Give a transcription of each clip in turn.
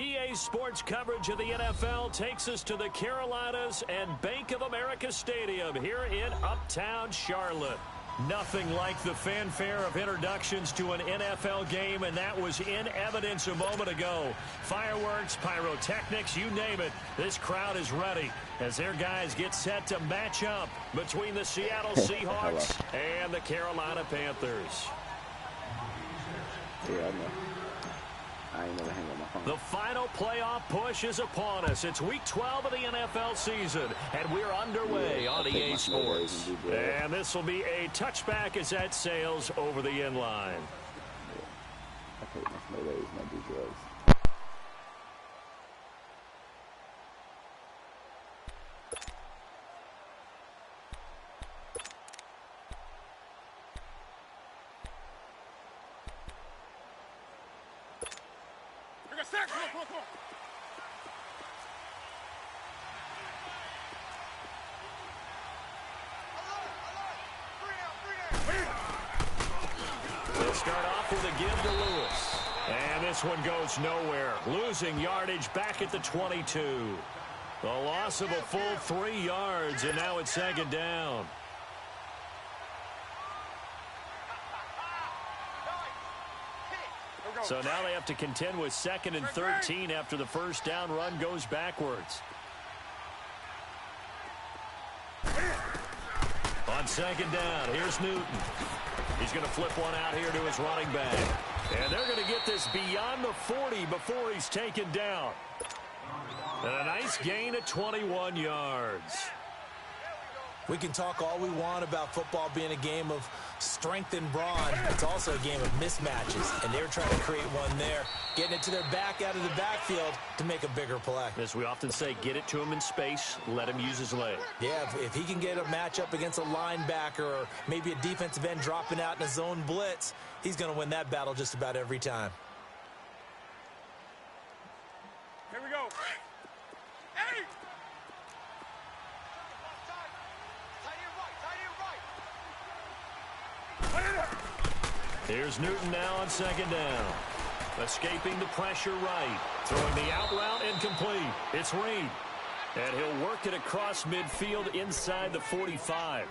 EA Sports coverage of the NFL takes us to the Carolinas and Bank of America Stadium here in Uptown Charlotte. Nothing like the fanfare of introductions to an NFL game, and that was in evidence a moment ago. Fireworks, pyrotechnics, you name it. This crowd is ready as their guys get set to match up between the Seattle Seahawks and the Carolina Panthers. Yeah, I know. I ain't never hang on my phone. The final playoff push is upon us. It's week 12 of the NFL season, and we're underway on EA Sports. And this will be a touchback as that sails over the end line. Yeah. I take my snow days and I do drugs. They'll start off with a give to Lewis. And this one goes nowhere. Losing yardage back at the 22. The loss of a full 3 yards, and now it's second down. So now they have to contend with 2nd and 13 after the first down run goes backwards. On second down, here's Newton. He's going to flip one out here to his running back. And they're going to get this beyond the 40 before he's taken down. And a nice gain of 21 yards. We can talk all we want about football being a game of strength and brawn. It's also a game of mismatches, and they're trying to create one there, getting it to their back out of the backfield to make a bigger play. As we often say, get it to him in space, let him use his leg. Yeah, if he can get a matchup against a linebacker or maybe a defensive end dropping out in a zone blitz, he's going to win that battle just about every time. Here we go. Hey! Here's Newton now on second down. Escaping the pressure right. Throwing the out route incomplete. It's Reed. And he'll work it across midfield inside the 45.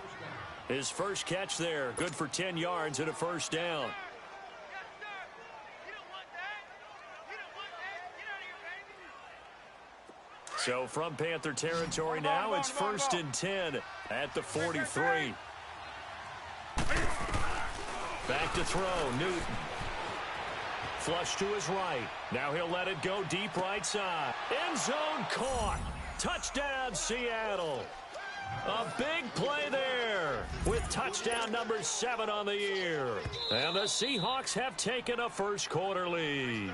His first catch there. Good for 10 yards and a first down. So from Panther territory now, it's 1st and 10 at the 43. Back to throw, Newton. Flush to his right. Now he'll let it go deep right side. End zone caught. Touchdown, Seattle. A big play there with touchdown number 7 on the year. And the Seahawks have taken a first quarter lead.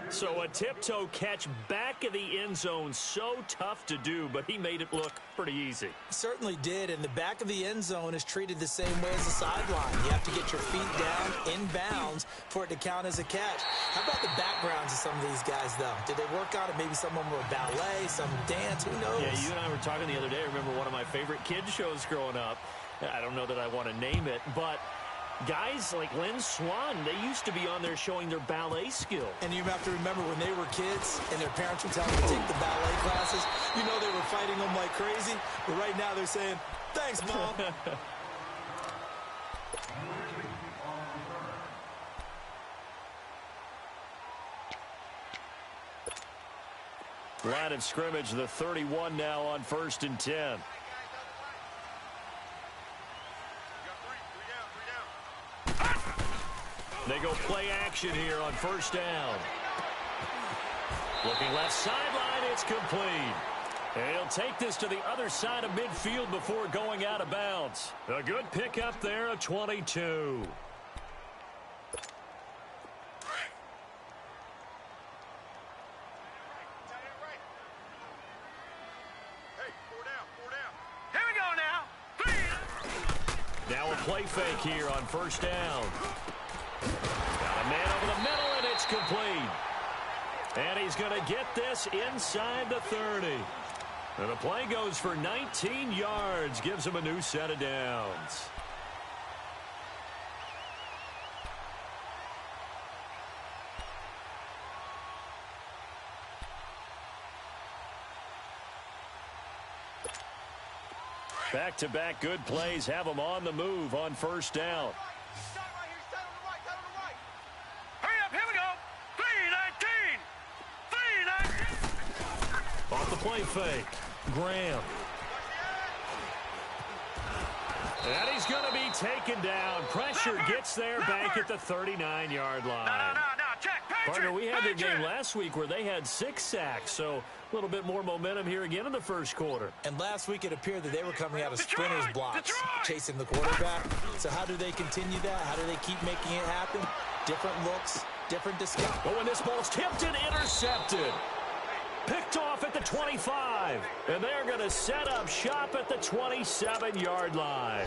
So a tiptoe catch back of the end zone, so tough to do, but he made it look pretty easy. Certainly did, and the back of the end zone is treated the same way as the sideline. You have to get your feet down in bounds for it to count as a catch. How about the backgrounds of some of these guys, though? Did they work on it? Maybe some of them were ballet, some dance, who knows? Yeah, you and I were talking the other day. I remember one of my favorite kids shows growing up. I don't know that I want to name it, but guys like Lynn Swan, they used to be on there showing their ballet skill. And you have to remember when they were kids and their parents would tell them to take the ballet classes, you know they were fighting them like crazy. But right now they're saying, thanks, Mom. Line of scrimmage, the 31 now on 1st and 10. They go play action here on 1st down. Looking left sideline, it's complete. And he'll take this to the other side of midfield before going out of bounds. A good pickup there of 22. Now a play fake here on 1st down. Got a man over the middle, and it's complete. And he's going to get this inside the 30. And the play goes for 19 yards, gives him a new set of downs. Back-to-back good plays have them on the move on first down. Hurry up, here we go. 3-19. Off the play fake. Graham. And he's going to be taken down. Pressure gets there back at the 39-yard line. No, check. Partner, we had their game last week where they had 6 sacks, so a little bit more momentum here again in the first quarter. And last week it appeared that they were coming out of sprinter's blocks, chasing the quarterback. So how do they continue that? How do they keep making it happen? Different looks, different disguise. Oh, and this ball's tipped and intercepted. Picked off at the 25. And they're going to set up shop at the 27-yard line.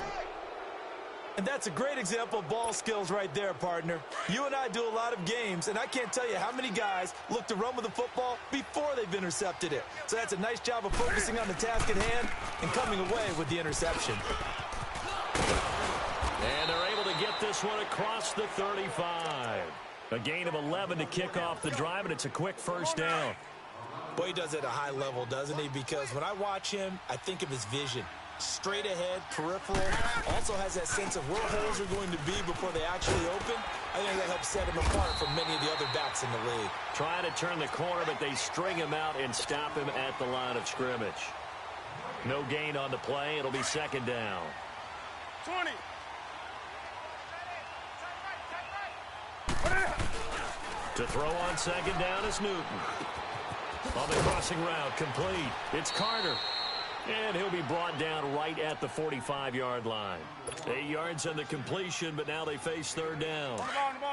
And that's a great example of ball skills right there, partner. You and I do a lot of games, and I can't tell you how many guys look to run with the football before they've intercepted it. So that's a nice job of focusing on the task at hand and coming away with the interception. And they're able to get this one across the 35. A gain of 11 to kick off the drive, and it's a quick first down. Boy, he does it at a high level, doesn't he? Because when I watch him, I think of his vision. Straight ahead, peripheral, also has that sense of where holes are going to be before they actually open. I think that helps set him apart from many of the other backs in the league. Trying to turn the corner, but they string him out and stop him at the line of scrimmage. No gain on the play. It'll be second down. 20. To throw on second down is Newton. On the crossing route, complete. It's Carter. And he'll be brought down right at the 45-yard line. 8 yards on the completion, but now they face third down.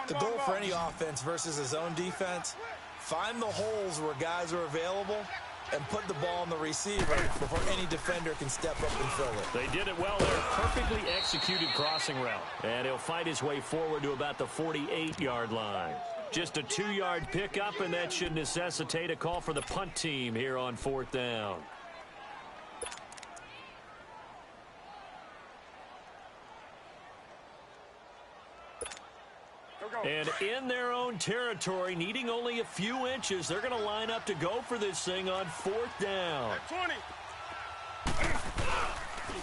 The goal for any offense versus his own defense, find the holes where guys are available and put the ball on the receiver before any defender can step up and fill it. They did it well there. Perfectly executed crossing route. And he'll fight his way forward to about the 48-yard line. Just a 2-yard pickup, and that should necessitate a call for the punt team here on fourth down. And in their own territory, needing only a few inches, they're going to line up to go for this thing on fourth down. 20.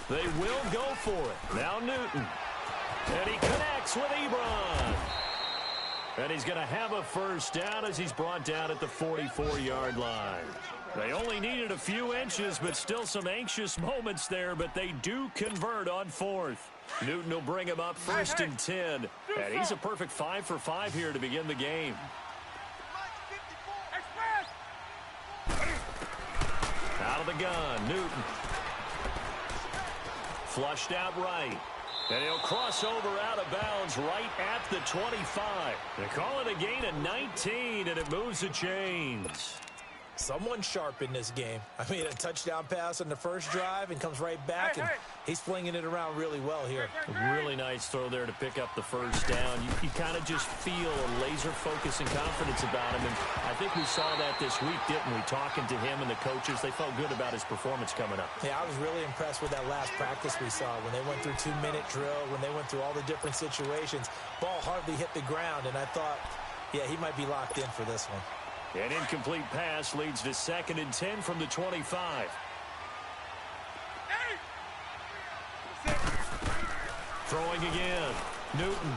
They will go for it. Now Newton. And he connects with Ebron. And he's going to have a first down as he's brought down at the 44-yard line. They only needed a few inches, but still some anxious moments there, but they do convert on fourth. Newton will bring him up first and 10. And he's a perfect 5 for 5 here to begin the game. Out of the gun, Newton. Flushed out right. And he'll cross over out of bounds right at the 25. They call it a gain of 19, and it moves the chains. Someone sharp in this game. I mean, a touchdown pass on the first drive and comes right back, and he's flinging it around really well here. A really nice throw there to pick up the first down. You kind of just feel a laser focus and confidence about him, and I think we saw that this week, didn't we? Talking to him and the coaches, they felt good about his performance coming up. Yeah, I was really impressed with that last practice we saw when they went through 2-minute drill, when they went through all the different situations. Ball hardly hit the ground, and I thought, yeah, he might be locked in for this one. An incomplete pass leads to second and 10 from the 25. Throwing again. Newton.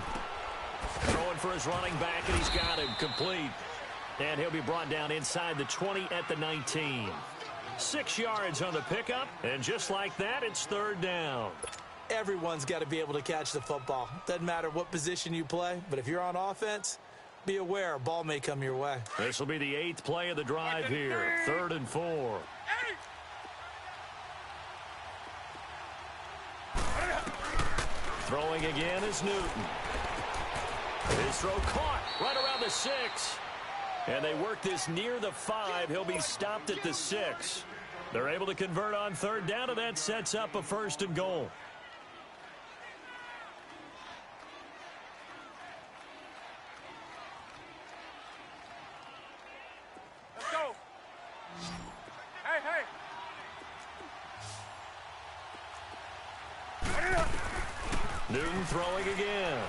Throwing for his running back, and he's got him complete. And he'll be brought down inside the 20 at the 19. 6 yards on the pickup, and just like that, it's third down. Everyone's got to be able to catch the football. Doesn't matter what position you play, but if you're on offense, be aware a ball may come your way. This will be the 8th play of the drive here. 3rd and 4. Throwing again is Newton. His throw caught right around the 6. And they work this near the 5. He'll be stopped at the 6. They're able to convert on third down, and that sets up a 1st and goal. Newton throwing again.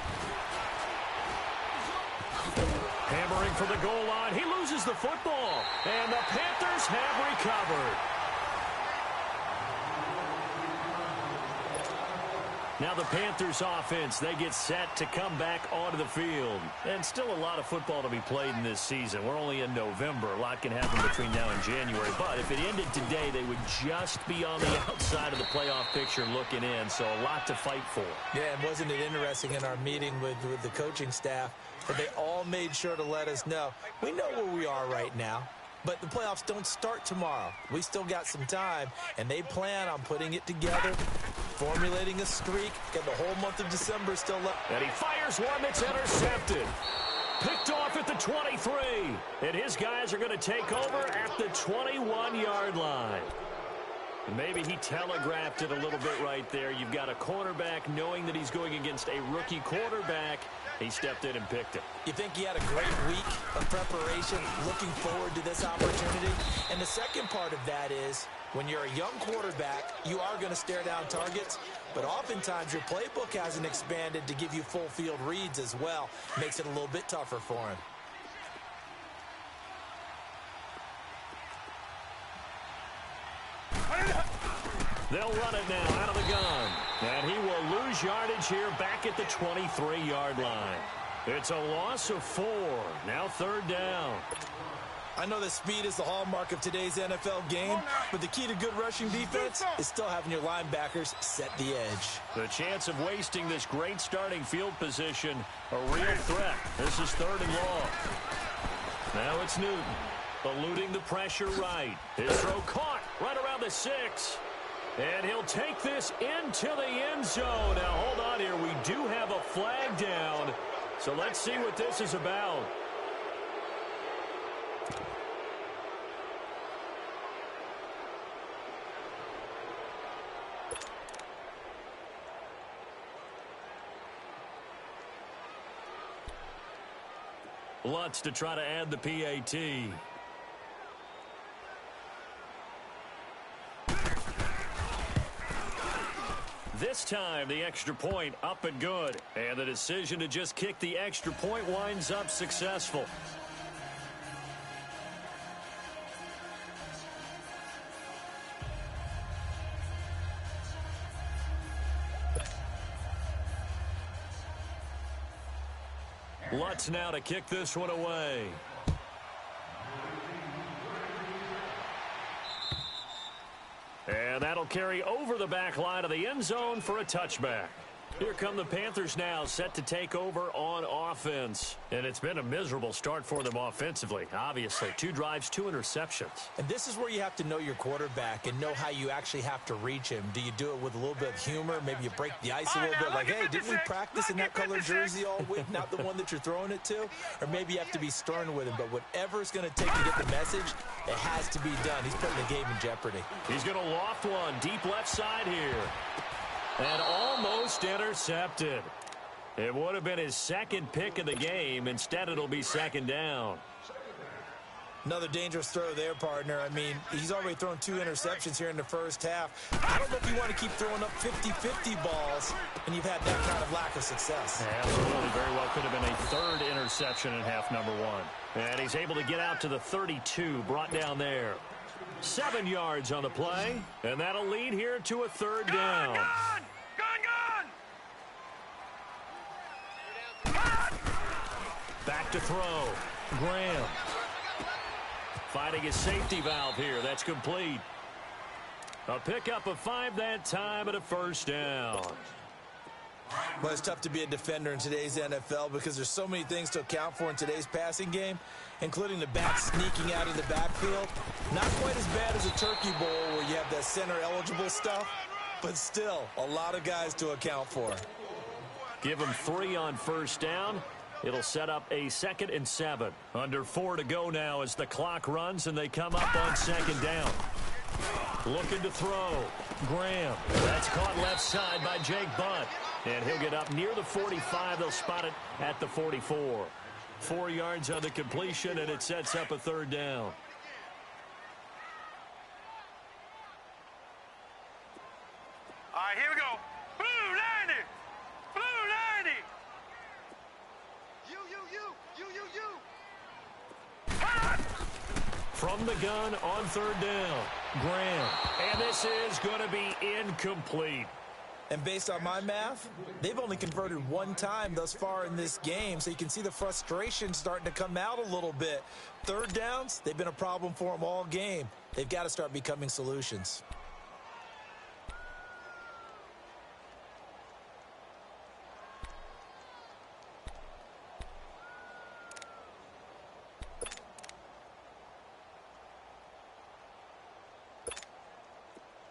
Hammering for the goal line. He loses the football. And the Panthers have recovered. Now the Panthers offense, they get set to come back onto the field. And still a lot of football to be played in this season. We're only in November. A lot can happen between now and January. But if it ended today, they would just be on the outside of the playoff picture looking in. So a lot to fight for. Yeah, and wasn't it interesting in our meeting with the coaching staff that they all made sure to let us know, we know where we are right now. But the playoffs don't start tomorrow. We still got some time, and they plan on putting it together, formulating a streak, get the whole month of December still left. And he fires one that's intercepted. Picked off at the 23. And his guys are going to take over at the 21-yard line. Maybe he telegraphed it a little bit right there. You've got a cornerback knowing that he's going against a rookie quarterback. He stepped in and picked it. You think he had a great week of preparation, looking forward to this opportunity? And the second part of that is, when you're a young quarterback, you are going to stare down targets, but oftentimes your playbook hasn't expanded to give you full field reads as well. Makes it a little bit tougher for him. They'll run it now out of the gun. And he will lose yardage here back at the 23-yard line. It's a loss of 4. Now third down. I know that speed is the hallmark of today's NFL game, but the key to good rushing defense is still having your linebackers set the edge. The chance of wasting this great starting field position, a real threat. This is third and long. Now it's Newton, eluding the pressure right. His throw caught right around the 6. And he'll take this into the end zone. Now, hold on here. We do have a flag down. So let's see what this is about. Lutz to try to add the PAT. This time, the extra point up and good. And the decision to just kick the extra point winds up successful. Lutz now to kick this one away. And that'll carry over the back line of the end zone for a touchback. Here come the Panthers now, set to take over on offense. And it's been a miserable start for them offensively, obviously. 2 drives, 2 interceptions. And this is where you have to know your quarterback and know how you actually have to reach him. Do you do it with a little bit of humor? Maybe you break the ice a little bit, like, hey, didn't we practice in that color jersey all week, not the one that you're throwing it to? Or maybe you have to be stern with him. But whatever it's going to take to get the message, it has to be done. He's putting the game in jeopardy. He's going to loft one deep left side here. And almost intercepted. It would have been his second pick of the game. Instead, it'll be second down. Another dangerous throw there, partner. I mean, he's already thrown 2 interceptions here in the first half. I don't know if you want to keep throwing up 50-50 balls, and you've had that kind of lack of success. Yeah, absolutely. Very well could have been a third interception in half number 1. And he's able to get out to the 32, brought down there. 7 yards on the play, and that'll lead here to a third down. Back to throw. Graham. Fighting his safety valve here. That's complete. A pickup of 5 that time and a first down. Well, it's tough to be a defender in today's NFL because there's so many things to account for in today's passing game, including the back sneaking out of the backfield. Not quite as bad as a turkey bowl where you have that center-eligible stuff, but still a lot of guys to account for. Give him 3 on first down. It'll set up a 2nd and 7. Under 4 to go now as the clock runs and they come up on second down. Looking to throw. Graham. That's caught left side by Jake Butt. And he'll get up near the 45. They'll spot it at the 44. 4 yards on the completion, and it sets up a third down. All right, here we go. Blue 90. Blue 90. From the gun on third down. Graham. And this is going to be incomplete. And based on my math, they've only converted one time thus far in this game, so you can see the frustration starting to come out a little bit. Third downs, they've been a problem for them all game. They've got to start becoming solutions.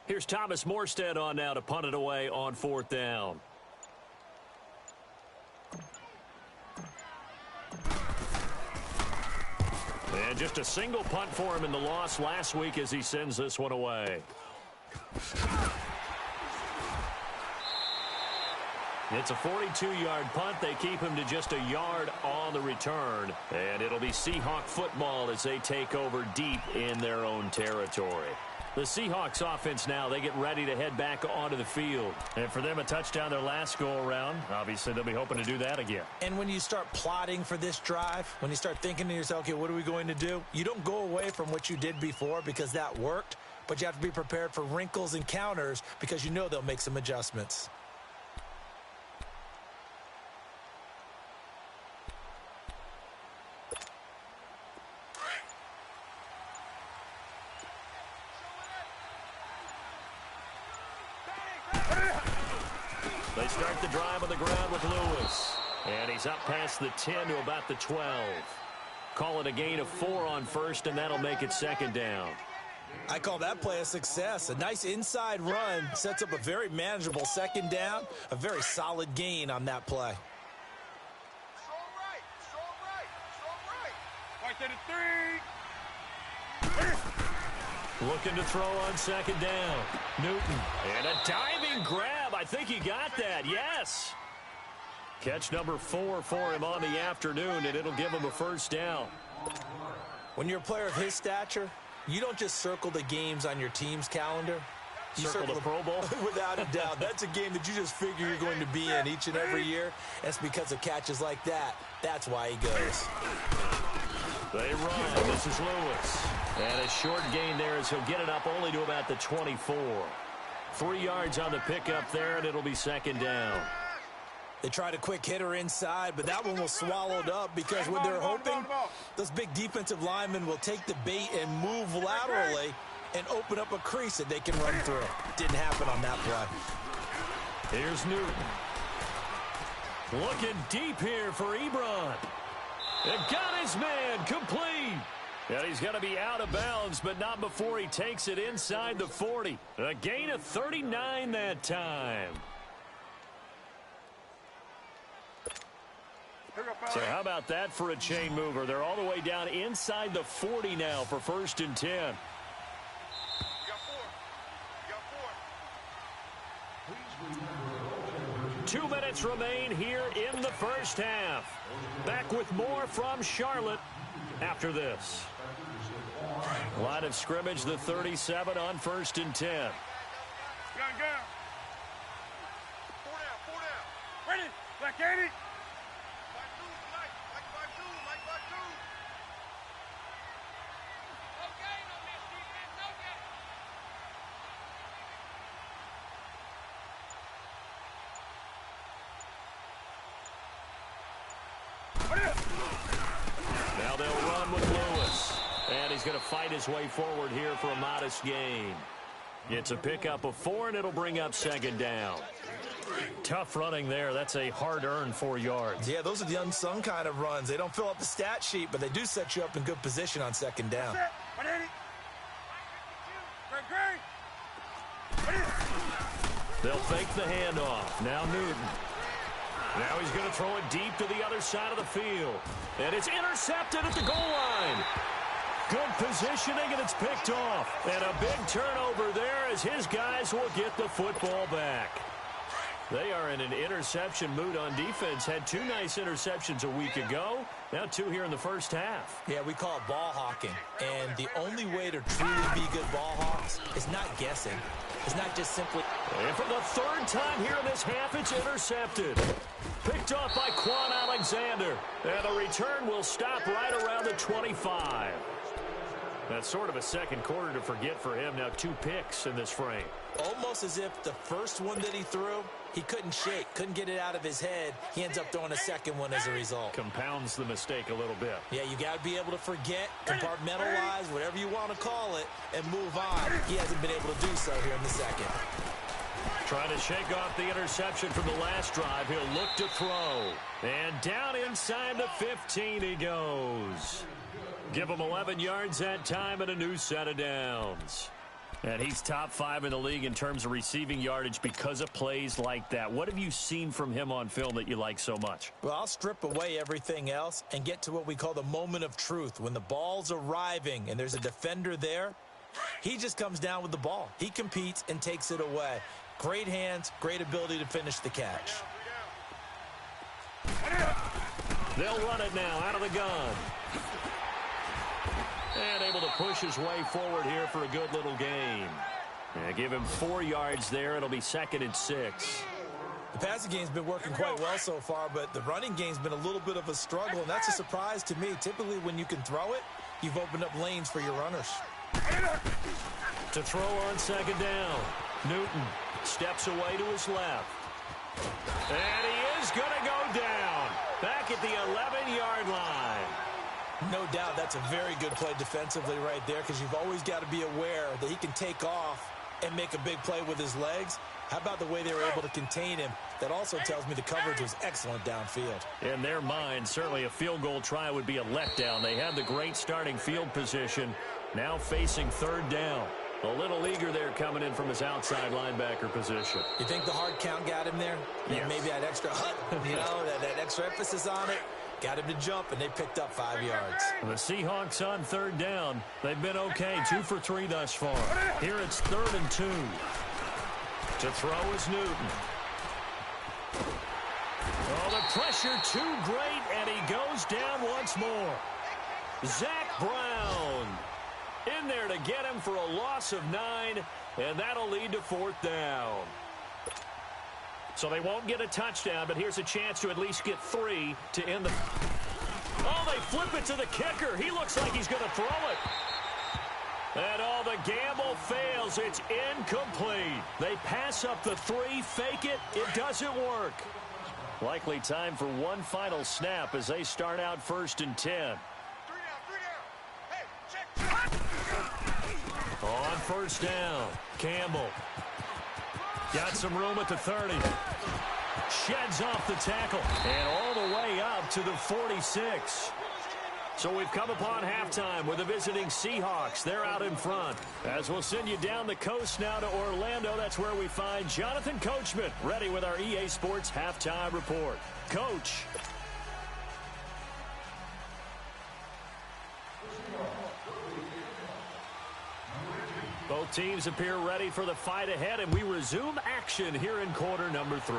Here's Thomas Morstead on now to punt it away on 4th down. And just a single punt for him in the loss last week as he sends this one away. It's a 42-yard punt. They keep him to just a yard on the return. And it'll be Seahawk football as they take over deep in their own territory. The Seahawks offense now, they get ready to head back onto the field. And for them, a touchdown their last go-around. Obviously, they'll be hoping to do that again. And when you start plotting for this drive, when you start thinking to yourself, okay, what are we going to do? You don't go away from what you did before because that worked, but you have to be prepared for wrinkles and counters because you know they'll make some adjustments. They start the drive on the ground with Lewis. And he's up past the 10 to about the 12. Call it a gain of 4 on first, and that'll make it 2nd down. I call that play a success. A nice inside run sets up a very manageable 2nd down. A very solid gain on that play. Strong right. Right to the 3. Looking to throw on 2nd down. Newton. And a diving grab. I think he got that. Yes. Catch number 4 for him on the afternoon, and it'll give him a 1st down. When you're a player of his stature, you don't just circle the games on your team's calendar. You circle the Pro Bowl? Without a doubt. That's a game that you just figure you're going to be in each and every year. That's because of catches like that. That's why he goes. They run. This is Lewis. And a short gain there as he'll get it up only to about the 24. 3 yards on the pickup there, and it'll be 2nd down. They tried a quick hitter inside, but that one was swallowed up because what they're hoping, those big defensive linemen will take the bait and move laterally and open up a crease that they can run through. Didn't happen on that play. Here's Newton. Looking deep here for Ebron. And got his man complete. And he's going to be out of bounds, but not before he takes it inside the 40. A gain of 39 that time. So how about that for a chain mover? They're all the way down inside the 40 now for 1st and 10. You got 4. 2 minutes remain here in the 1st half. Back with more from Charlotte after this. Line of scrimmage, the 37 on 1st and 10. Gun. 4 down. Ready? Black 80. Now they'll run with Lewis. And he's going to fight his way forward here for a modest gain. It's a pickup of 4, and it'll bring up 2nd down. Tough running there. That's a hard-earned 4 yards. Yeah, those are the unsung kind of runs. They don't fill up the stat sheet, but they do set you up in good position on 2nd down. They'll fake the handoff. Now Newton. Now he's going to throw it deep to the other side of the field. And it's intercepted at the goal line. Good positioning, and it's picked off. And a big turnover there as his guys will get the football back. They are in an interception mood on defense. Had 2 nice interceptions a week ago. Now 2 here in the 1st half. Yeah, we call it ball hawking. And the only way to truly be good ball hawks is not guessing. It's not just simply... And for the 3rd time here in this half, it's intercepted. Picked off by Quan Alexander. And the return will stop right around the 25. That's sort of a second quarter to forget for him. Now 2 picks in this frame. Almost as if the first one that he threw, he couldn't shake, couldn't get it out of his head. He ends up throwing a second one as a result. Compounds the mistake a little bit. Yeah, you got to be able to forget, compartmentalize, whatever you want to call it, and move on. He hasn't been able to do so here in the second. Trying to shake off the interception from the last drive. He'll look to throw. And down inside the 15 he goes. Give him 11 yards that time and a new set of downs. And he's top 5 in the league in terms of receiving yardage because of plays like that. What have you seen from him on film that you like so much? Well, I'll strip away everything else and get to what we call the moment of truth. When the ball's arriving and there's a defender there, he just comes down with the ball. He competes and takes it away. Great hands, great ability to finish the catch. They'll run it now out of the gun. And able to push his way forward here for a good little gain. And give him 4 yards there. It'll be 2nd and 6. The passing game's been working quite well so far, but the running game's been a little bit of a struggle, and that's a surprise to me. Typically, when you can throw it, you've opened up lanes for your runners. To throw on 2nd down. Newton steps away to his left. And he is going to go down. Back at the 11-yard line. No doubt that's a very good play defensively right there, because you've always got to be aware that he can take off and make a big play with his legs. How about the way they were able to contain him? That also tells me the coverage was excellent downfield. In their mind, certainly a field goal try would be a letdown. They had the great starting field position, now facing 3rd down. A little eager there coming in from his outside linebacker position. You think the hard count got him there? Yes. Maybe that extra that extra emphasis on it. Got him to jump, and they picked up 5 yards. The Seahawks on 3rd down. They've been okay, 2 for 3 thus far. Here it's 3rd and 2. To throw is Newton. Oh, the pressure too great, and he goes down once more. Zach Brown in there to get him for a loss of 9, and that'll lead to 4th down. So they won't get a touchdown, but here's a chance to at least get 3 to end the... Oh, they flip it to the kicker. He looks like he's going to throw it. And all the gamble fails. It's incomplete. They pass up the 3, fake it. It doesn't work. Likely time for one final snap as they start out 1st and 10. On 1st down, Campbell. Got some room at the 30. Sheds off the tackle. And all the way up to the 46. So we've come upon halftime with the visiting Seahawks. They're out in front. As we'll send you down the coast now to Orlando, that's where we find Jonathan Coachman ready with our EA Sports Halftime Report. Coach. Both teams appear ready for the fight ahead, and we resume action here in quarter number 3.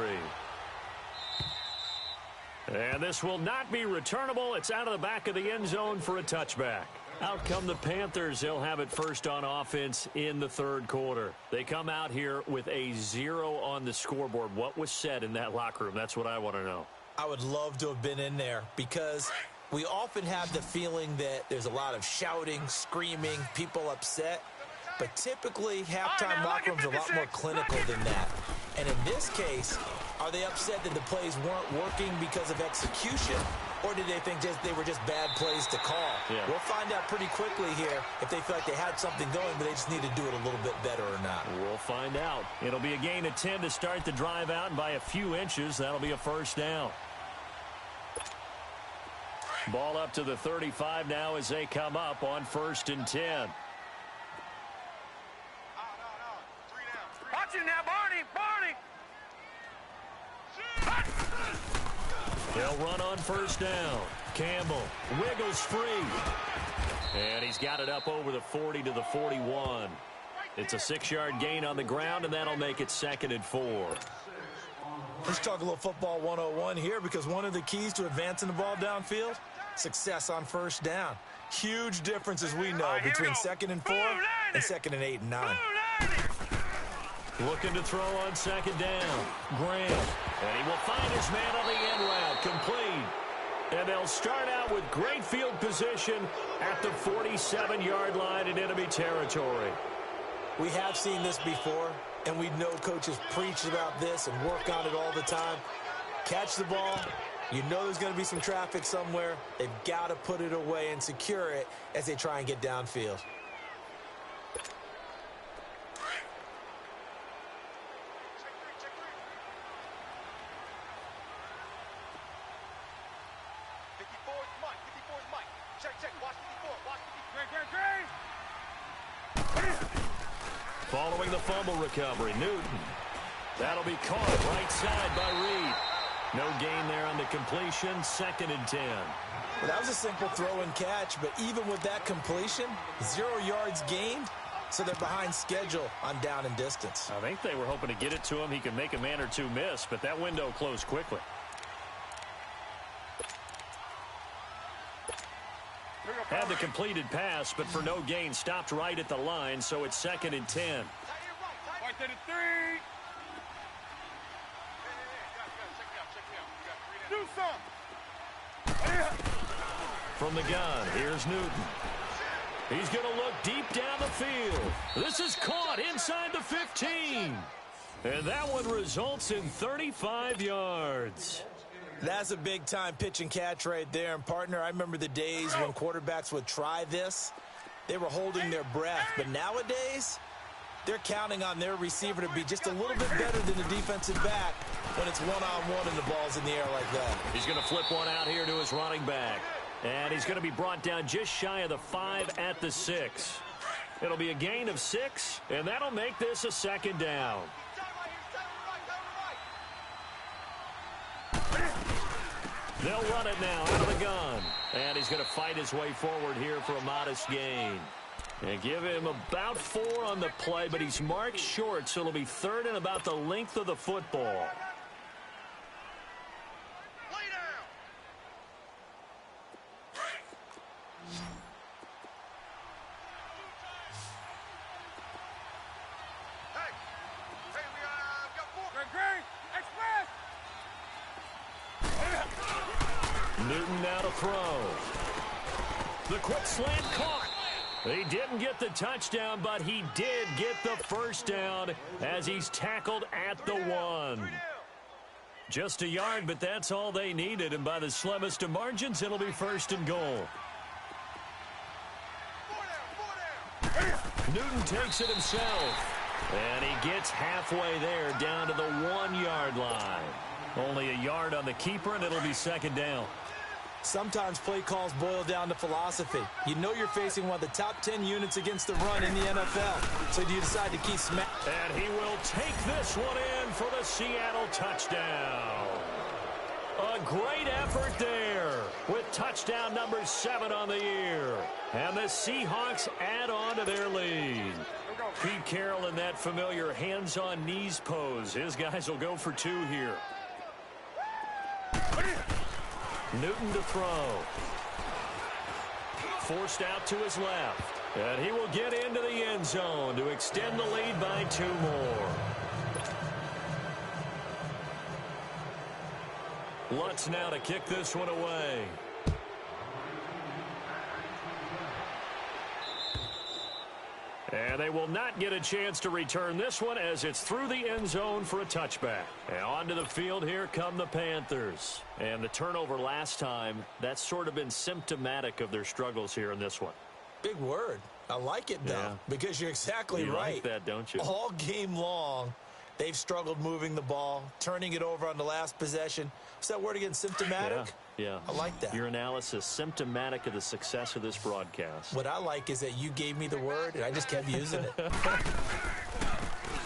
And this will not be returnable. It's out of the back of the end zone for a touchback. Out come the Panthers. They'll have it first on offense in the 3rd quarter. They come out here with a 0 on the scoreboard. What was said in that locker room? That's what I want to know. I would love to have been in there, because we often have the feeling that there's a lot of shouting, screaming, people upset. But typically, halftime locker rooms are a lot more clinical than that. And in this case, are they upset that the plays weren't working because of execution, or did they think they were just bad plays to call? Yeah. We'll find out pretty quickly here if they feel like they had something going, but they just need to do it a little bit better or not. We'll find out. It'll be a gain of 10 to start the drive out, and by a few inches, that'll be a 1st down. Ball up to the 35 now as they come up on 1st and 10. Watch it now, Barney! They'll run on 1st down. Campbell wiggles free. And he's got it up over the 40 to the 41. It's a 6-yard gain on the ground, and that'll make it 2nd and 4. Let's talk a little football 101 here, because one of the keys to advancing the ball downfield, success on 1st down. Huge difference, as we know, between 2nd and 4 and 2nd and 8 and 9. Looking to throw on 2nd down. Graham. And he will find his man on the end route. Complete. And they'll start out with great field position at the 47-yard line in enemy territory. We have seen this before, and we know coaches preach about this and work on it all the time. Catch the ball. You know there's going to be some traffic somewhere. They've got to put it away and secure it as they try and get downfield. Following the fumble recovery, Newton. That'll be caught right side by Reed. No gain there on the completion, 2nd and 10. Well, that was a simple throw and catch, but even with that completion, 0 yards gained, so they're behind schedule on down and distance. I think they were hoping to get it to him. He could make a man or two miss, but that window closed quickly. Had the completed pass, but for no gain, stopped right at the line, so it's 2nd and 10. Right to the 3. Do something. From the gun, here's Newton. He's going to look deep down the field. This is caught inside the 15. And that one results in 35 yards. That's a big-time pitch and catch right there. And, partner, I remember the days when quarterbacks would try this. They were holding their breath. But nowadays, they're counting on their receiver to be just a little bit better than the defensive back when it's one-on-one and the ball's in the air like that. He's going to flip one out here to his running back. And he's going to be brought down just shy of the 5 at the 6. It'll be a gain of 6, and that'll make this a 2nd down. They'll run it now out of the gun. And he's going to fight his way forward here for a modest gain. And give him about 4 on the play, but he's marked short, so it'll be 3rd and about the length of the football. Newton now to throw. The quick slant caught. He didn't get the touchdown, but he did get the 1st down as he's tackled at the 1. Just a yard, but that's all they needed, and by the slimmest of margins, it'll be 1st and goal. Newton takes it himself, and he gets halfway there down to the 1-yard line. Only a yard on the keeper, and it'll be 2nd down. Sometimes play calls boil down to philosophy. You know you're facing one of the top 10 units against the run in the NFL. So do you decide to keep smacking? And he will take this one in for the Seattle touchdown. A great effort there with touchdown number 7 on the year. And the Seahawks add on to their lead. Pete Carroll in that familiar hands-on knees pose. His guys will go for 2 here. Newton to throw. Forced out to his left. And he will get into the end zone to extend the lead by 2 more. Lutz now to kick this one away. And they will not get a chance to return this one as it's through the end zone for a touchback. And onto the field, here come the Panthers. And the turnover last time, that's sort of been symptomatic of their struggles here in this one. Big word. I like it, though, Yeah. because you're exactly You right. like that, don't you? All game long, they've struggled moving the ball, turning it over on the last possession. What's that word again, symptomatic? Yeah. I like that. Your analysis, symptomatic of the success of this broadcast. What I like is that you gave me the word, and I just kept using it.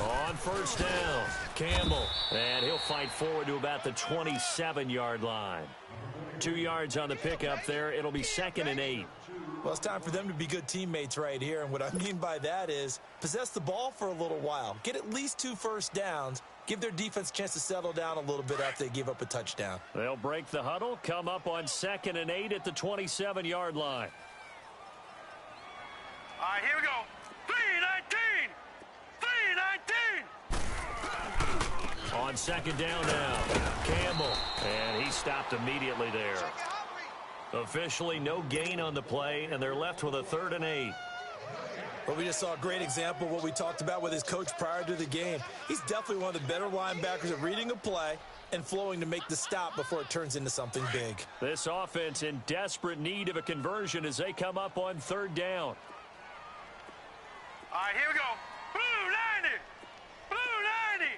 On 1st down, Campbell. And he'll fight forward to about the 27-yard line. 2 yards on the pickup there. It'll be 2nd and 8. Well, it's time for them to be good teammates right here, and what I mean by that is possess the ball for a little while. Get at least 2 first downs. Give their defense a chance to settle down a little bit after they give up a touchdown. They'll break the huddle, come up on 2nd and 8 at the 27-yard line. All right, here we go. 3-19. 3-19. On 2nd down now, Campbell. And he stopped immediately there. Officially no gain on the play, and they're left with a 3rd and 8. Well, we just saw a great example of what we talked about with his coach prior to the game. He's definitely one of the better linebackers at reading a play and flowing to make the stop before it turns into something big. This offense in desperate need of a conversion as they come up on 3rd down. All right, here we go. Blue 90. Blue 90.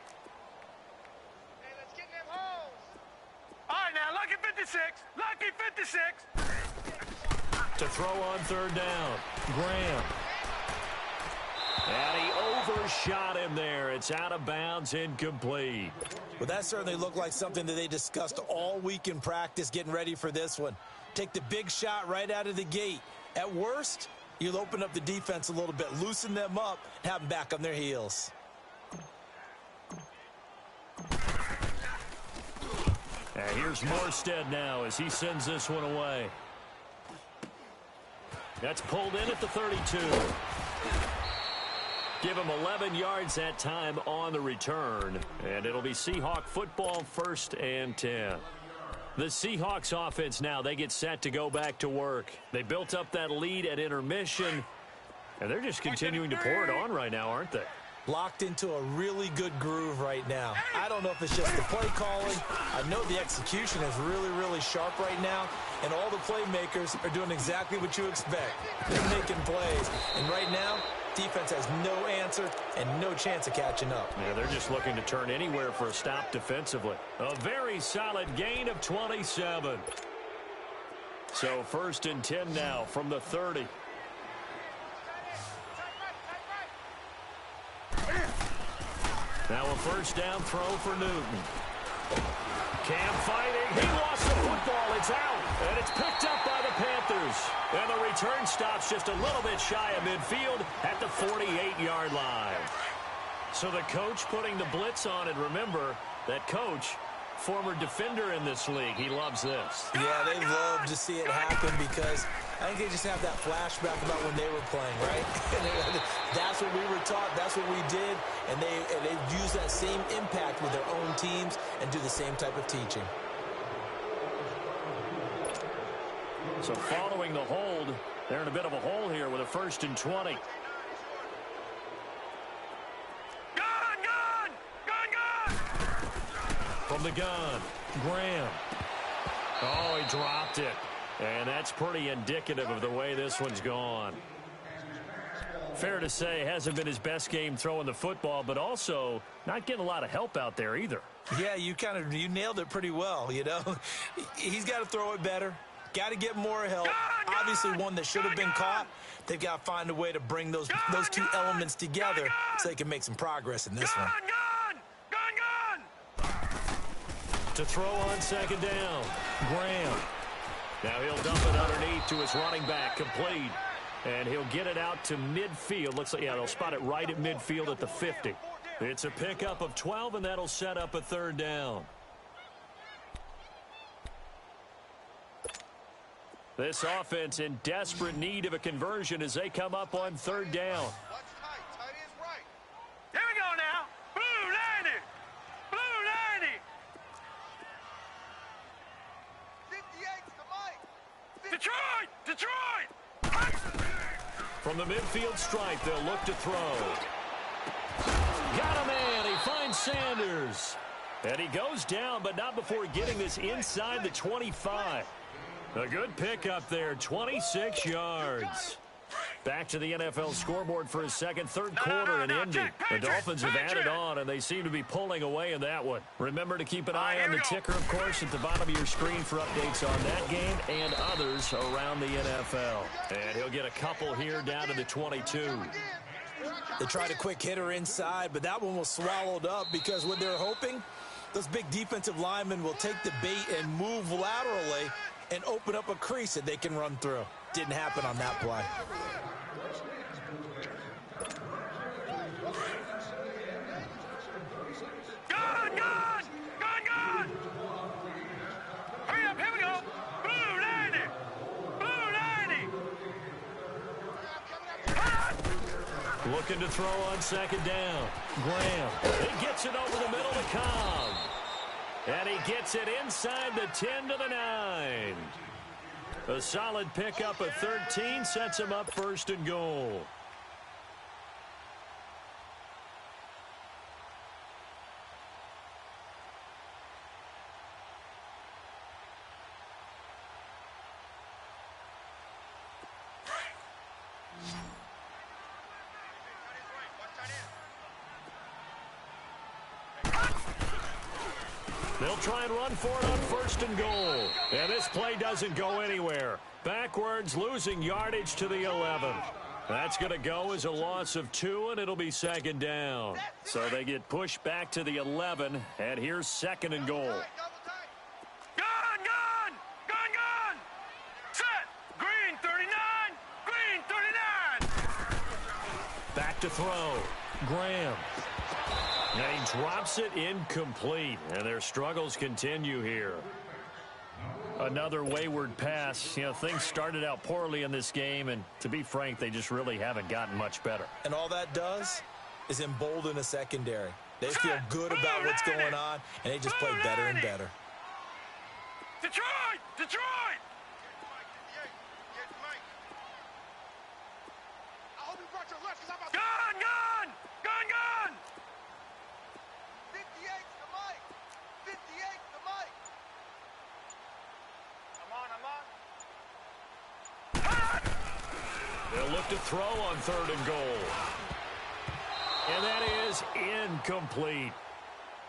Hey, let's get them holes. All right, now, lucky 56. Lucky 56. To throw on 3rd down. Graham. And he overshot him there. It's out of bounds, incomplete. Well, that certainly looked like something that they discussed all week in practice getting ready for this one. Take the big shot right out of the gate. At worst, you'll open up the defense a little bit, loosen them up, and have them back on their heels. And here's Morstead now as he sends this one away. That's pulled in at the 32. Give him 11 yards that time on the return. And it'll be Seahawk football, 1st and 10. The Seahawks offense now, they get set to go back to work. They built up that lead at intermission, and they're just continuing to pour it on right now, aren't they? Locked into a really good groove right now. I don't know if it's just the play calling. I know the execution is really, really sharp right now, and all the playmakers are doing exactly what you expect. They're making plays, and right now, defense has no answer and no chance of catching up. Yeah, they're just looking to turn anywhere for a stop defensively. A very solid gain of 27. So 1st and 10 now from the 30. Now a 1st down throw for Newton. Cam fighting. He lost the football. It's out. And it's picked up by the Panthers. And the return stops just a little bit shy of midfield at the 48-yard line. So the coach putting the blitz on, and remember, that coach, former defender in this league, he loves this. Yeah, they love to see it happen because I think they just have that flashback about when they were playing, right? That's what we were taught. That's what we did. And they use that same impact with their own teams and do the same type of teaching. So following the hold, they're in a bit of a hole here with a 1st and 20. From the gun, Graham. Oh, he dropped it. And that's pretty indicative of the way this one's gone. Fair to say, hasn't been his best game throwing the football, but also not getting a lot of help out there either. Yeah, you nailed it pretty well, you know. He's got to throw it better. Got to get more help. Obviously one that should have been caught. They've got to find a way to bring those two elements together so they can make some progress in this one. To throw on 2nd down, Graham. Now he'll dump it underneath to his running back, complete. And he'll get it out to midfield. Looks like, yeah, they'll spot it right at midfield at the 50. It's a pickup of 12, and that'll set up a 3rd down. This offense in desperate need of a conversion as they come up on 3rd down. Here we go now. Blue 90. Blue 90. 58 to Mike. Detroit! Detroit! From the midfield stripe, they'll look to throw. Got a man. He finds Sanders. And he goes down, but not before getting this inside the 25. A good pickup there, 26 yards. Back to the NFL scoreboard for his third quarter in Indy. The Dolphins have added on, and they seem to be pulling away in that one. Remember to keep an eye on the ticker, of course, at the bottom of your screen for updates on that game and others around the NFL. And he'll get a couple here down to the 22. They tried a quick hitter inside, but that one was swallowed up because what they're hoping, those big defensive linemen will take the bait and move laterally and open up a crease that they can run through. Didn't happen on that play. Gone! Hurry up, here we go. Blue 90. Blue 90. Looking to throw on 2nd down. Graham. He gets it over the middle to Cobb. And he gets it inside the 10 to the 9. A solid pickup of 13 sets him up first and goal. They'll try and run for it on first and goal. And this play doesn't go anywhere. Backwards, losing yardage to the 11. That's going to go as a loss of 2, and it'll be second down. So they get pushed back to the 11, and here's second and goal. Gun, gun! Gun, gun! Set! Green 39! Green 39! Back to throw. Graham. And he drops it incomplete, and their struggles continue here. Another wayward pass. You know, things started out poorly in this game, and to be frank, they just really haven't gotten much better. And all that does is embolden a secondary. They feel good about what's going on, and they just play better and better. Detroit! Detroit! Gun, gun! Gun, gun! 58 to Mike. 58 to Mike. I'm on. They'll look to throw on third and goal. And that is incomplete.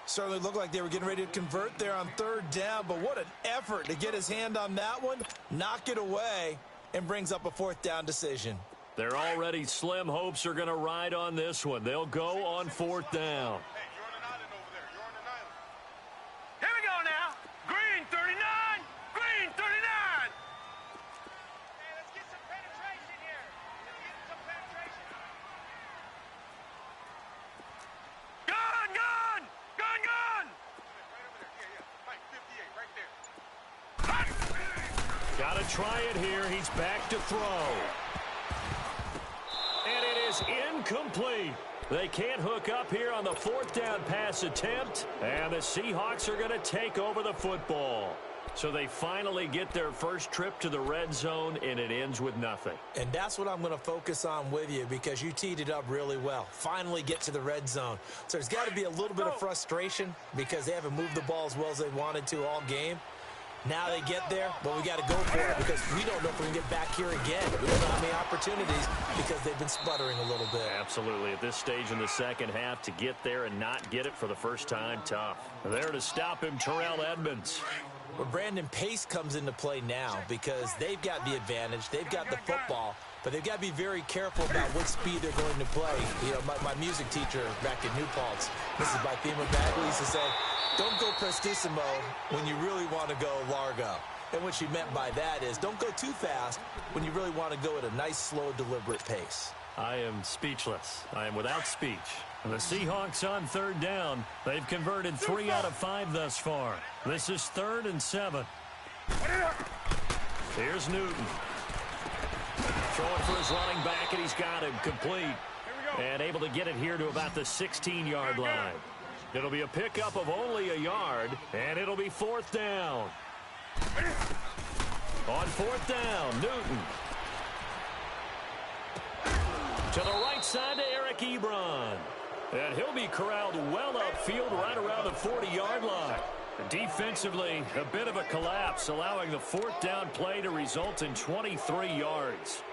Certainly looked like they were getting ready to convert there on third down, but what an effort to get his hand on that one, knock it away, and brings up a fourth down decision. Their already slim hopes are going to ride on this one. They'll go on fourth down. Hey, you're on an island over there. You're on an island. Here we go now. Green 39. Green 39. Hey, let's get some penetration here. Let's get some penetration. Gun, gun! Gun, gun! Right over there. Yeah, yeah. Mike, 58, right there. Got to try it here. He's back to throw. And it is incomplete. They can't hook up here on the fourth down pass attempt. And the Seahawks are going to take over the football. So they finally get their first trip to the red zone, and it ends with nothing. And that's what I'm going to focus on with you because you teed it up really well. Finally get to the red zone. So there's got to be a little bit of frustration because they haven't moved the ball as well as they wanted to all game. Now they get there, but we got to go for it because we don't know if we can get back here again. We don't know how many opportunities because they've been sputtering a little bit. Absolutely. At this stage in the second half, to get there and not get it for the first time, tough. There to stop him, Terrell Edmonds. Well, Brandon, pace comes into play now because they've got the advantage. They've got the football, but they've got to be very careful about what speed they're going to play. You know, my music teacher back in New Paltz, Mrs. Bythema Bagley, used to say, don't go prestissimo when you really want to go largo. And what she meant by that is don't go too fast when you really want to go at a nice, slow, deliberate pace. I am speechless. I am without speech. The Seahawks on third down. They've converted 3 out of 5 thus far. This is 3rd and 7. Here's Newton. Throwing for his running back, and he's got him complete. And able to get it here to about the 16-yard line. It'll be a pickup of only a yard, and it'll be 4th down. On 4th down, Newton. To the right side to Eric Ebron. And he'll be corralled well upfield right around the 40-yard line. Defensively, a bit of a collapse, allowing the 4th down play to result in 23 yards.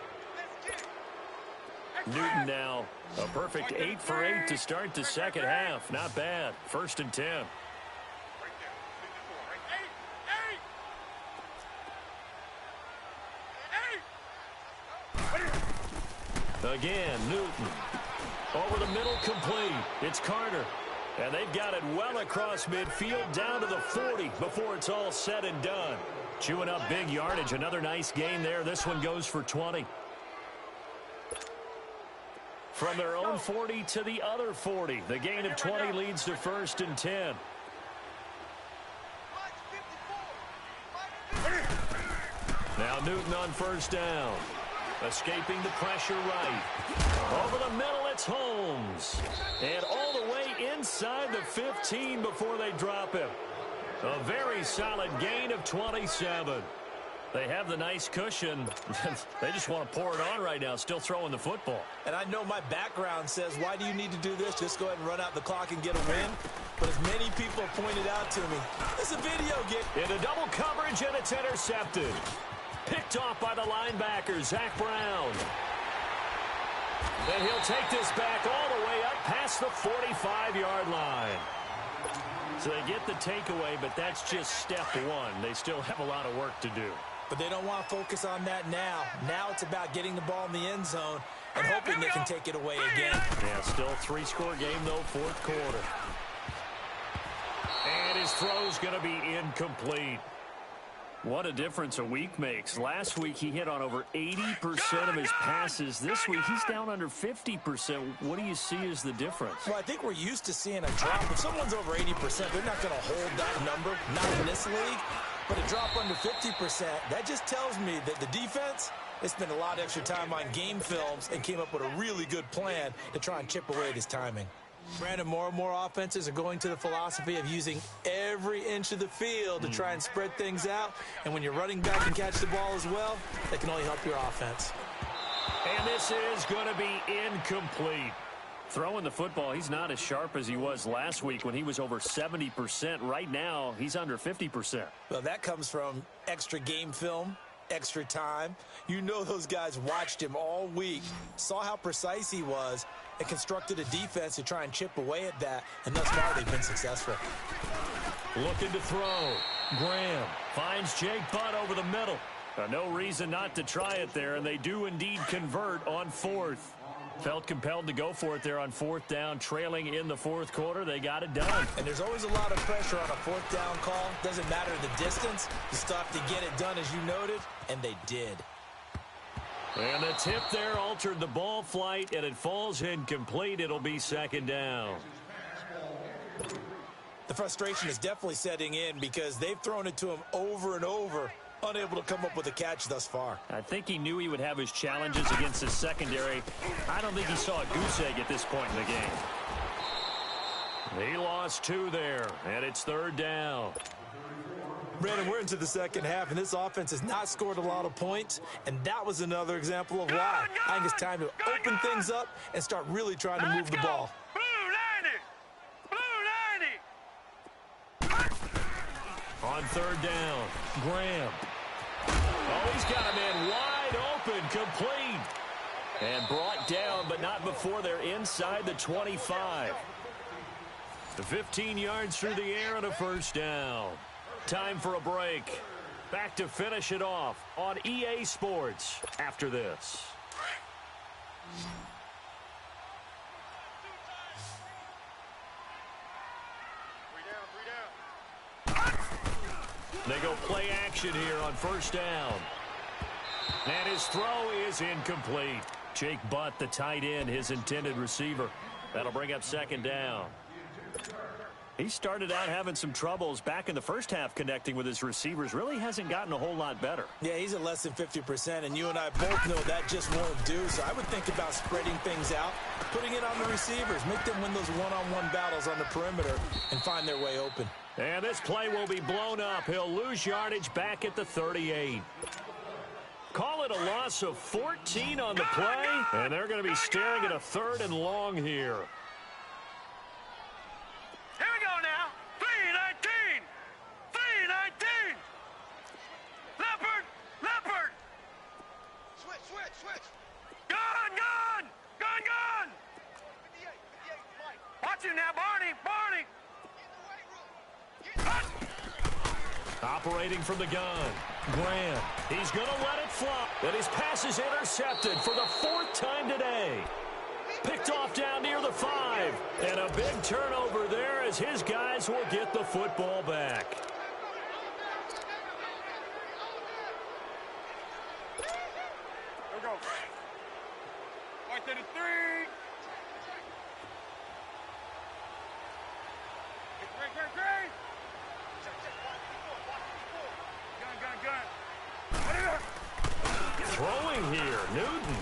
Newton now a perfect 8 for 8 to start the second half. Not bad. 1st and 10. Again, Newton. Over the middle, complete. It's Carter. And they've got it well across midfield down to the 40 before it's all said and done. Chewing up big yardage. Another nice gain there. This one goes for 20. From their own 40 to the other 40. The gain of 20 leads to 1st and 10. Now Newton on 1st down. Escaping the pressure right. Over the middle, it's Holmes. And all the way inside the 15 before they drop him. A very solid gain of 27. They have the nice cushion. They just want to pour it on right now, still throwing the football. And I know my background says, why do you need to do this? Just go ahead and run out the clock and get a win. But as many people have pointed out to me, it's a video game. Into double coverage, and it's intercepted. Picked off by the linebacker, Zach Brown. And he'll take this back all the way up past the 45-yard line. So they get the takeaway, but that's just step one. They still have a lot of work to do. But they don't want to focus on that now. Now it's about getting the ball in the end zone and hoping they can take it away again. Yeah, still a three-score game, though, fourth quarter. And his throw's going to be incomplete. What a difference a week makes. Last week, he hit on over 80% of his passes. This week, he's down under 50%. What do you see as the difference? Well, I think we're used to seeing a drop. If someone's over 80%, they're not going to hold that number, not in this league. But a drop under 50%, that just tells me that the defense, they spent a lot of extra time on game films and came up with a really good plan to try and chip away at his timing. Brandon, more and more offenses are going to the philosophy of using every inch of the field to try and spread things out. And when you're running back and catch the ball as well, that can only help your offense. And this is going to be incomplete. Throwing the football, he's not as sharp as he was last week when he was over 70%. Right now, he's under 50%. Well, that comes from extra game film, extra time. You know those guys watched him all week, saw how precise he was, and constructed a defense to try and chip away at that, and thus far they've been successful. Looking to throw. Graham finds Jake Butt over the middle. No reason not to try it there, and they do indeed convert on fourth. Felt compelled to go for it there on fourth down, trailing in the fourth quarter. They got it done. And there's always a lot of pressure on a fourth down call. Doesn't matter the distance. You still have to get it done, as you noted, and they did. And the tip there altered the ball flight, and it falls incomplete. It'll be second down. The frustration is definitely setting in because they've thrown it to him over and over, unable to come up with a catch thus far. I think he knew he would have his challenges against his secondary. I don't think he saw a goose egg at this point in the game. He lost two there, and it's third down. Brandon, we're into the second half, and this offense has not scored a lot of points, and that was another example of why. I think it's time to open things up and start really trying to move the ball. On third down, Graham. Oh, he's got a man wide open, complete. And brought down, but not before they're inside the 25. The 15 yards through the air and a first down. Time for a break. Back to finish it off on EA Sports after this. They go play action here on first down. And his throw is incomplete. Jake Butt, the tight end, his intended receiver. That'll bring up second down. He started out having some troubles back in the first half connecting with his receivers. Really hasn't gotten a whole lot better. Yeah, he's at less than 50%, and you and I both know that just won't do. So I would think about spreading things out, putting it on the receivers, make them win those one-on-one battles on the perimeter, and find their way open. And this play will be blown up. He'll lose yardage back at the 38. Call it a loss of 14 on the play, and they're going to be staring at a third and long here. Here we go now. 3-19. 3-19. Leopard. Leopard. Switch, switch, switch. Gun, gun. Gun, gun. 58, 58, Mike. Watch him now, Barney. Barney. Get in the weight room. Get in the Operating from the gun, Graham. He's going to let it fly. And his pass is intercepted for the fourth time today. Picked off down near the 5. And a big turnover there as his guys will get the football back. Here we go. Right to the 3. Great. Gun. Throwing here, Newton.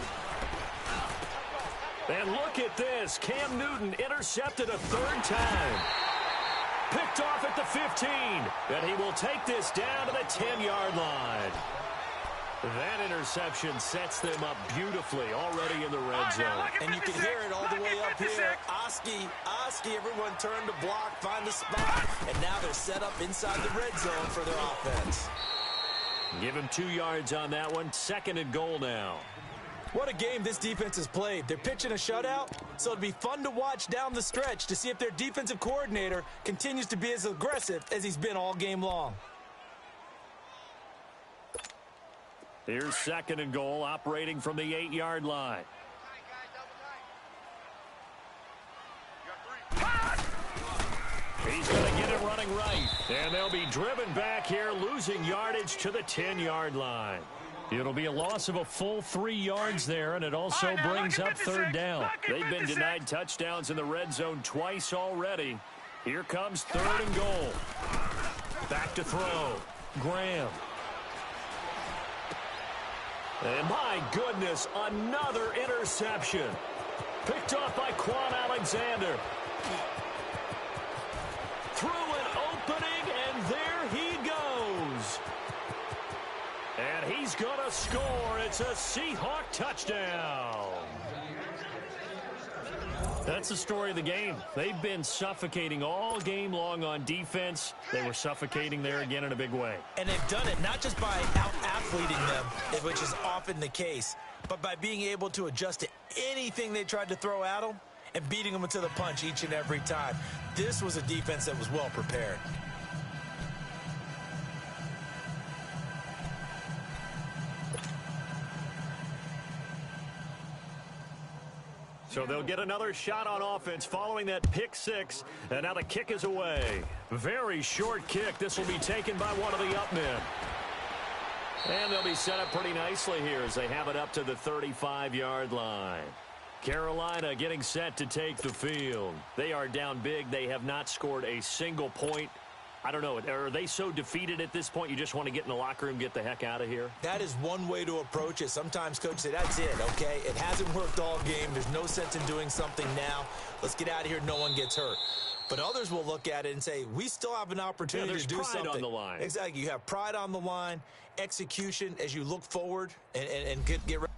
And look at this. Cam Newton intercepted a third time. Picked off at the 15. And he will take this down to the 10-yard line. That interception sets them up beautifully already in the red zone. And you can hear it all the way up here. Oski, everyone turned to block, find the spot. And now they're set up inside the red zone for their offense. Give him 2 yards on that one. 2nd and goal now. What a game this defense has played. They're pitching a shutout, so it'll be fun to watch down the stretch to see if their defensive coordinator continues to be as aggressive as he's been all game long. Here's 2nd and goal, operating from the 8-yard line. He's going to get it running right. And they'll be driven back here, losing yardage to the 10-yard line. It'll be a loss of a full 3 yards there, and it also brings up 3rd down. They've been denied touchdowns in the red zone twice already. Here comes 3rd and goal. Back to throw. Graham. And my goodness, another interception. Picked off by Quan Alexander. Through an opening, and there he goes. And he's going to score. It's a Seahawk touchdown. That's the story of the game. They've been suffocating all game long on defense. They were suffocating there again in a big way. And they've done it not just by out-athleting them, which is often the case, but by being able to adjust to anything they tried to throw at them and beating them to the punch each and every time. This was a defense that was well prepared. So they'll get another shot on offense following that pick 6, and now the kick is away. Very short kick. This will be taken by one of the up men. And they'll be set up pretty nicely here as they have it up to the 35-yard line. Carolina getting set to take the field. They are down big. They have not scored a single point. I don't know. Are they so defeated at this point you just want to get in the locker room, get the heck out of here? That is one way to approach it. Sometimes coaches say, that's it, okay? It hasn't worked all game. There's no sense in doing something now. Let's get out of here. No one gets hurt. But others will look at it and say, we still have an opportunity to do something. There's pride on the line. Exactly. You have pride on the line, execution as you look forward and get ready.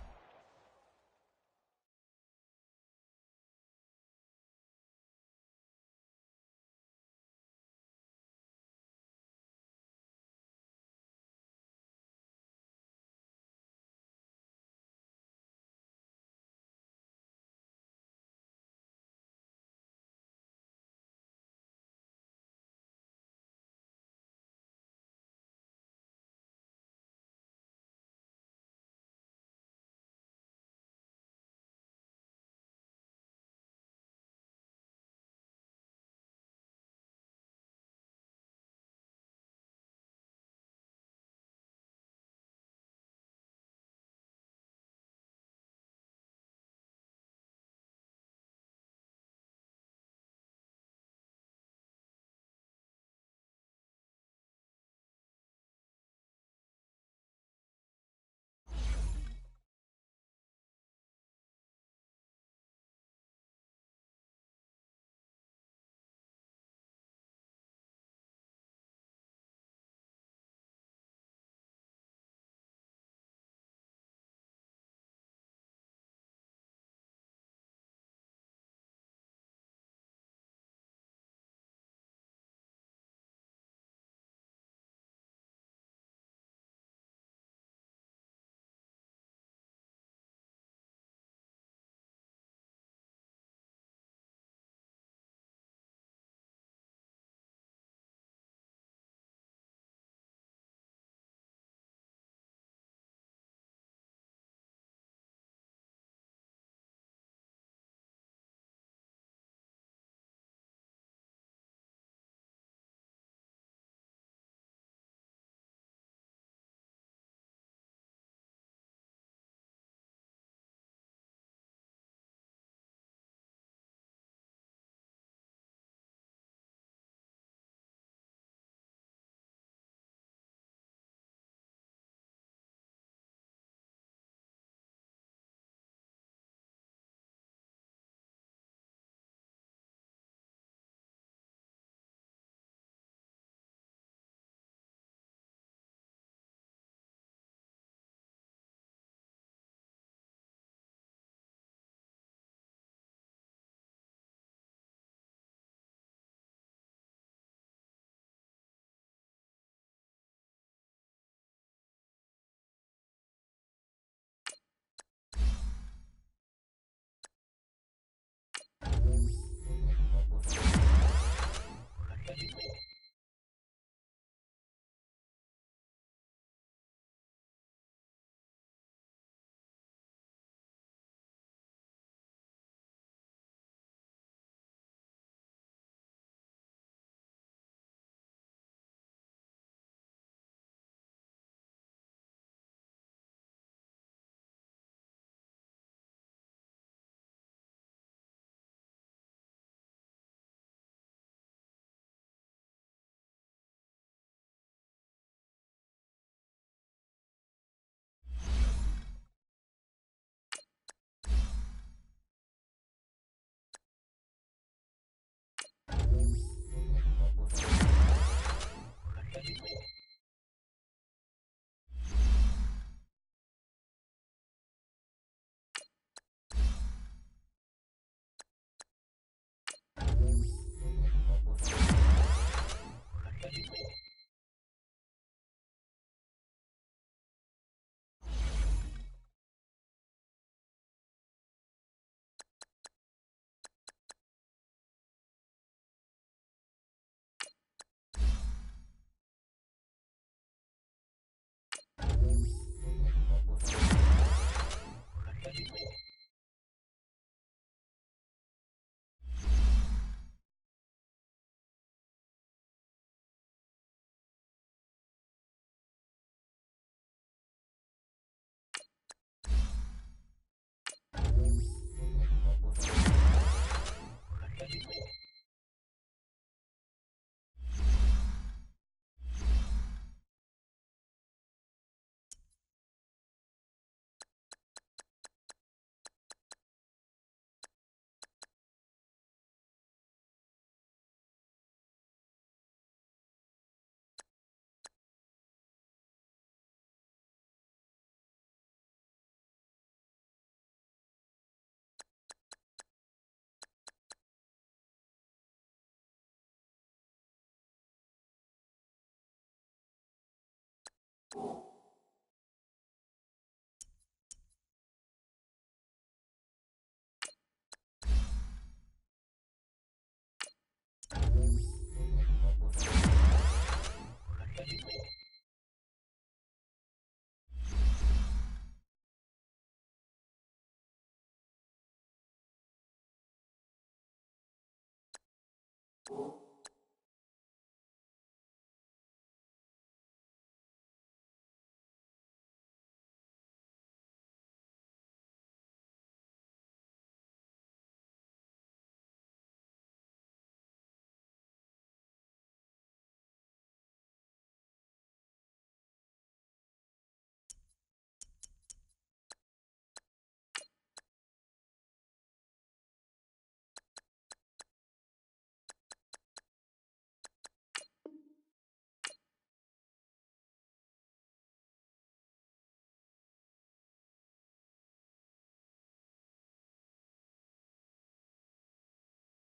you